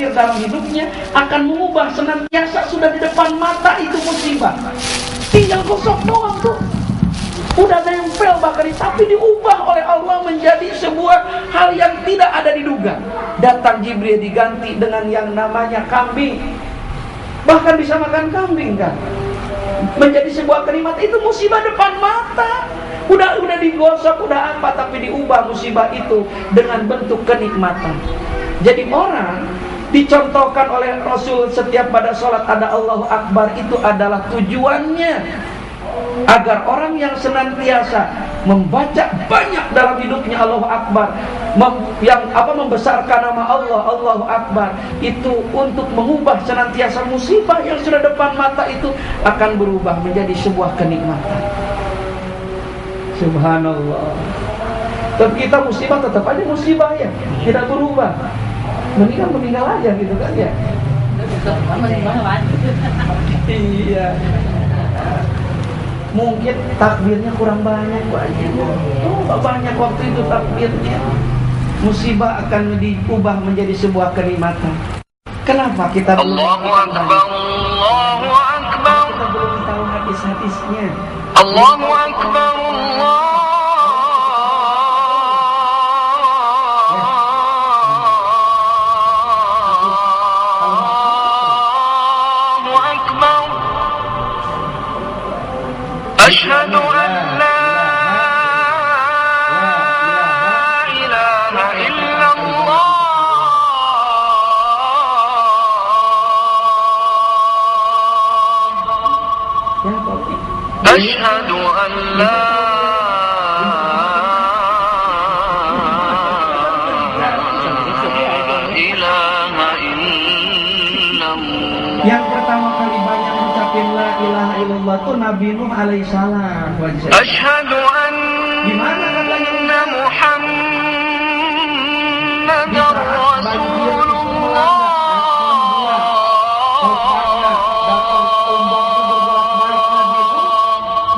hadir dalam hidupnya akan mengubah senantiasa, sudah di depan mata itu musibah. Tinggal gosok doang tuh, udah nempel bakari, tapi diubah oleh Allah menjadi sebuah hal yang tidak ada diduga. Datang Jibril diganti dengan yang namanya kambing, bahkan bisa makan kambing kan, menjadi sebuah kalimat. Itu musibah depan mata, udah digosok, udah apa, tapi diubah musibah itu dengan bentuk kenikmatan. Jadi orang dicontohkan oleh Rasul setiap pada sholat ada Allahu Akbar, itu adalah tujuannya agar orang yang senantiasa membaca banyak dalam hidupnya Allahu Akbar, membesarkan nama Allah, Allahu Akbar, itu untuk mengubah senantiasa musibah yang sudah depan mata itu akan berubah menjadi sebuah kenikmatan. Subhanallah. Tapi kita musibah tetap aja musibah ya, tidak berubah. Meninggal aja gitu kan ya. Iya. Mungkin takbirnya kurang banyak. Banyak waktu itu takbirnya. Musibah akan diubah menjadi sebuah kenikmatan. Kenapa kita belum tahu hadis-hadisnya? Allahu Akbar, أشهد أن لا إله إلا الله أشهد أن لا إله إلا الله. Yang pertama kali banyak mengucapkan la ilaha illallah itu Nabi Nuh alaihissalam. Asyhadu anna Muhammadar Rasulullah.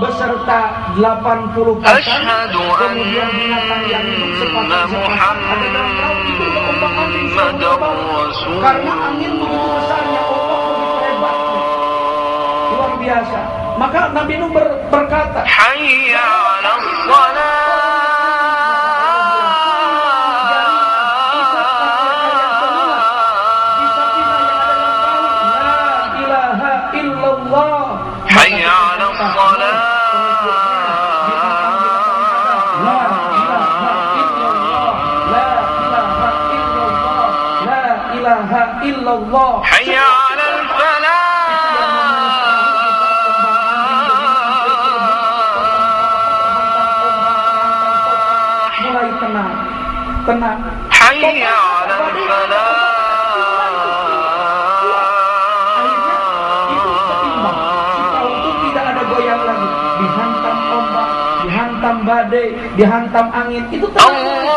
Beserta 80 pasang, kemudian binatang yang karena angin begitu besarnya, ombak begitu hebatnya, luar biasa. Maka Nabi Nuh berkata, Hayya 'alas shalah. Hayya 'alas shalah. Illallah. Hayya 'alal falah. Mulai tenang. Hayya 'alal falah. Akhirnya itu seimbang. Si perahu itu tidak ada goyang lagi. Dihantam ombak, dihantam badai, dihantam angin. Itu tenang.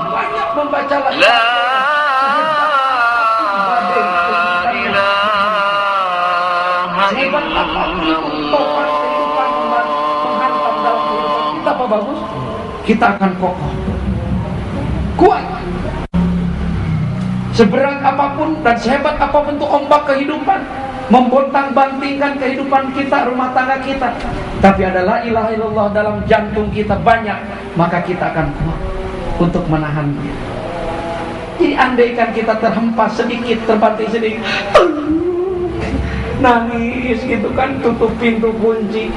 Banyak membaca la ilaha illallah. Menghantam dalam kehidupan kita, apa bagus? Kita akan kokoh, kuat. Seberat apapun dan sehebat apapun bentuk ombak kehidupan membontang-bantingkan kehidupan kita, rumah tangga kita, tapi ada la ilaha illallah dalam jantung kita banyak, maka kita akan kuat untuk menahannya. Jadi andaikan kita terhempas sedikit, terbanting sedikit, nangis gitu kan, tutup pintu, kunci,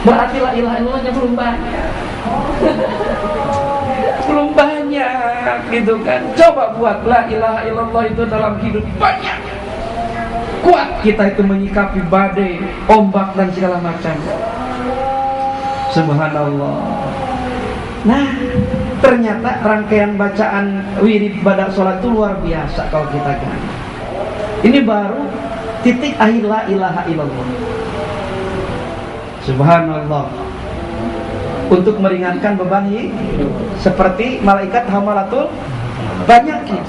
berarti la ilaha illallahnya belum banyak. Belum banyak gitu kan. Coba buat la ilaha illallah itu dalam hidup banyak. Kuat kita itu menyikapi badai, ombak dan segala macam. Subhanallah. Nah, ternyata rangkaian bacaan wirid pada sholat itu luar biasa kalau kita kan. Ini baru titik akhir la ilaha illallah. Subhanallah. Untuk meringankan beban hidup, seperti malaikat hamalatul banyak ya.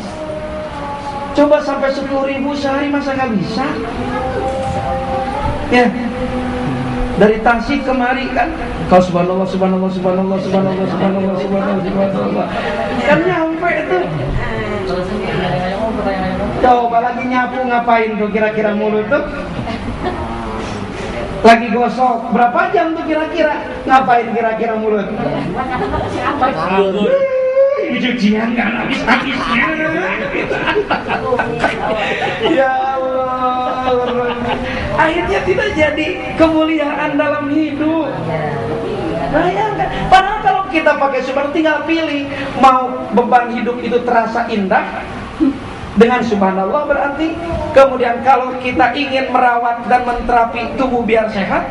Coba sampai 10.000 sehari, masa nggak bisa? Ya, dari Tasik kemari kan, kau subhanallah subhanallah subhanallah subhanallah subhanallah subhanallah subhanallah, kan nyampe tuh. Coba lagi nyapu ngapain tuh kira-kira mulut tuh? Lagi gosok, berapa jam tuh kira-kira? Ngapain kira-kira mulut? Cucian kan habis-habisnya. Ya Allah. Akhirnya tidak jadi kemuliaan dalam hidup. Bayangkan, padahal kalau kita pakai subhanallah tinggal pilih mau beban hidup itu terasa indah dengan subhanallah berarti. Kemudian kalau kita ingin merawat dan menterapi tubuh biar sehat,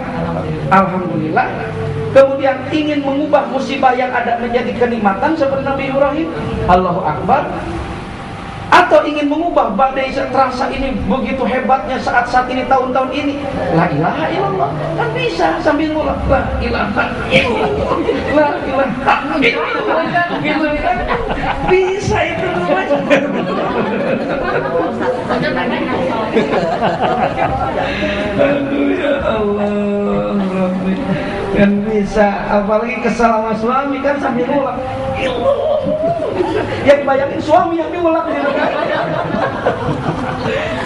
alhamdulillah. Kemudian ingin mengubah musibah yang ada menjadi kenikmatan seperti Nabi Ibrahim, Allahu Akbar. Atau ingin mengubah badai terasa ini begitu hebatnya saat ini tahun-tahun ini, la ilaha illallah, kan bisa sambil ngulang la ilaha illallah, la ilaha illallah, gitu kan? Bisa itu namanya. Aduh ya Allah, Rabbi. Kan bisa, apalagi kesal sama suami kan sambil ngulang. Yang bayangin suami yang diulang gitu kan.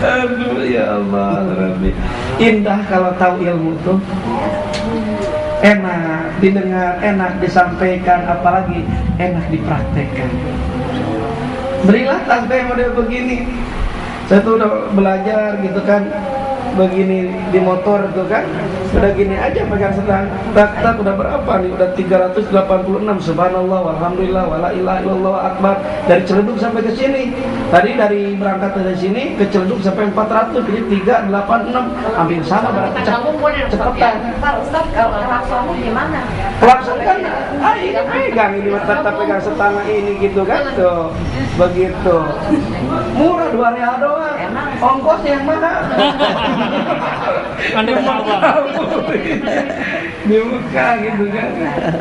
Aduh ya Allah, Rabbi. Indah kalau tahu ilmu tuh. Enak didengar, enak disampaikan, apalagi enak dipraktekkan. Berilah tasbih model begini. Saya tuh udah belajar gitu kan, begini di motor tuh kan, udah gini aja pegang sedang, tak udah berapa nih, udah 386, subhanallah, walhamdulillah, wala ilaha illallah, akbar, dari Ciledug sampai ke sini. Tadi dari berangkat dari sini ke Ciledug sampai 400, jadi 386, hampir sama berarti cepetan. Pak Ustaz, kalau klakson gimana? Klakson kan, ini pegang ini, tetap pegang setengah ini gitu kan, tuh, begitu. Murah 2 real doang, ongkos yang mana? Di muka gitu kan,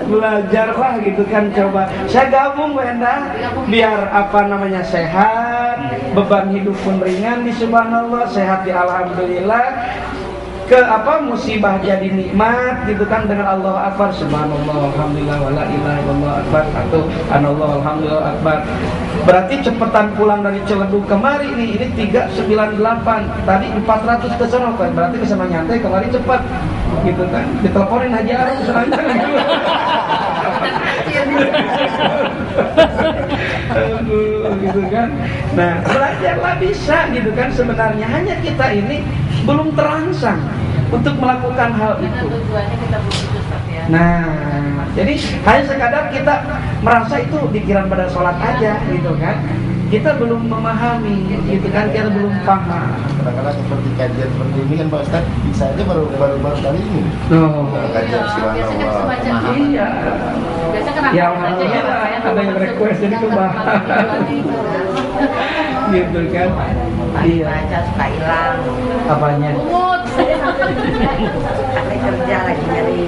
belajarlah gitu kan, coba. Saya gabung Wenda, biar apa namanya sehat, beban hidup pun ringan di subhanallah, sehat di alhamdulillah. Ke apa musibah jadi nikmat gitu kan dengan Allah akbar, subhanallah alhamdulillah wala ilaha illallah akbar, atau anallah alhamdulillah akbar. Berarti cepetan pulang dari Ciledug kemari nih, ini 398, tadi 400 ke sono kan, berarti kesana nyantai kemari cepat gitu kan. Diteleponin Haji Arif selanjutnya gitu. Gitu kan. Nah, belajarlah bisa gitu kan, sebenarnya hanya kita ini belum terangsang untuk melakukan hal itu. Nah, jadi hanya sekadar kita merasa itu pikiran pada sholat aja gitu kan. Kita belum memahami gitu kan, kita belum paham. Kadang-kadang seperti kajian seperti ini kan Pak Ustaz, bisa aja baru kali ini. Kajian subhanallah. Iya. Ya alhamdulillah ada yang request jadi kebahas. Gitu kan. Iya. Baca suka hilang. Apanya? Kakek kerja lagi nyari.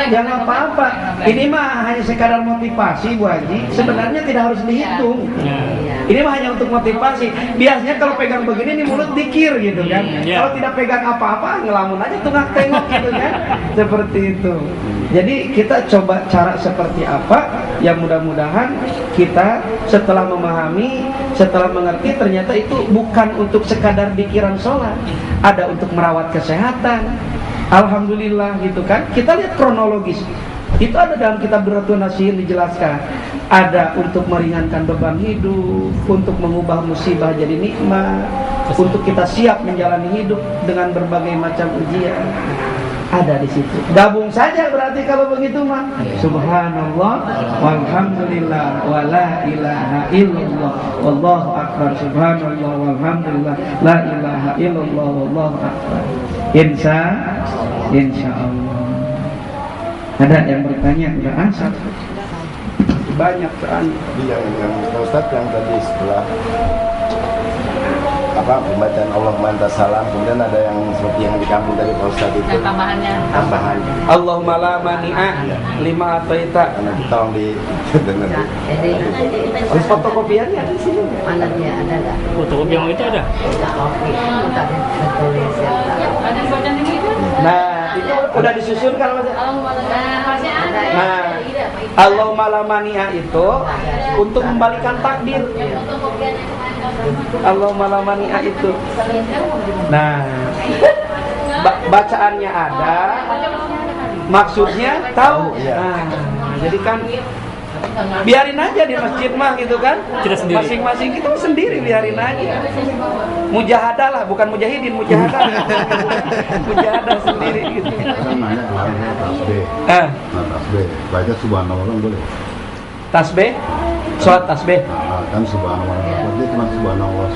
Jangan apa-apa. Ini mah hanya sekadar motivasi Bu Haji. Sebenarnya tidak harus dihitung. Ini mah hanya untuk motivasi. Biasanya kalau pegang begini nih mulut dikir gitu kan. Kalau tidak pegang apa-apa ngelamun aja tunggak tengok gitu kan. Seperti itu. Jadi kita coba cara seperti apa yang mudah-mudahan kita setelah memahami, setelah mengerti ternyata itu bukan untuk sekadar pikiran sholat, ada untuk merawat kesehatan. Alhamdulillah gitu kan. Kita lihat kronologis. Itu ada dalam kitab Durratun Nasihin dijelaskan. Ada untuk meringankan beban hidup, untuk mengubah musibah jadi nikmat, untuk kita siap menjalani hidup dengan berbagai macam ujian. Ada di situ. Gabung saja berarti kalau begitu mah. Subhanallah walhamdulillah wala ilaha illallah wallahu akbar, subhanallah walhamdulillah la ilaha illallah wallahu akbar. Insya Allah. Ada yang bertanya? Udah ansar. Banyak soalnya. Yang Pak Ustaz yang tadi setelah pembacaan Allah manta salam, kemudian ada yang seperti yang di kampung tadi Pak Ustaz itu. Tambahannya. Allahumma la mani'a lima ataita. Nanti tolong didengar. Jadi Terus fotokopiannya di sini. mana dia ada nggak? Fotokopi yang itu ada? Fotokopi. Tadi tertulis ya. Ada Udah disusun kalau masih. Nah, Allahumma la mani'a itu untuk membalikan takdir. Allahumma la mani'a itu. Nah, bacaannya ada, maksudnya tahu. Nah, jadi kan biarin aja di masjid mah gitu kan. Masing-masing kita sendiri biarin aja. Mujahadah lah, bukan mujahidin, mujahadah. Mujahadah sendiri gitu. Saya nanya soal tasbih. Tasbih, baca subhanallah kan boleh. Tasbih, sholat tasbih. Kan subhanallah, dia cuma subhanallah.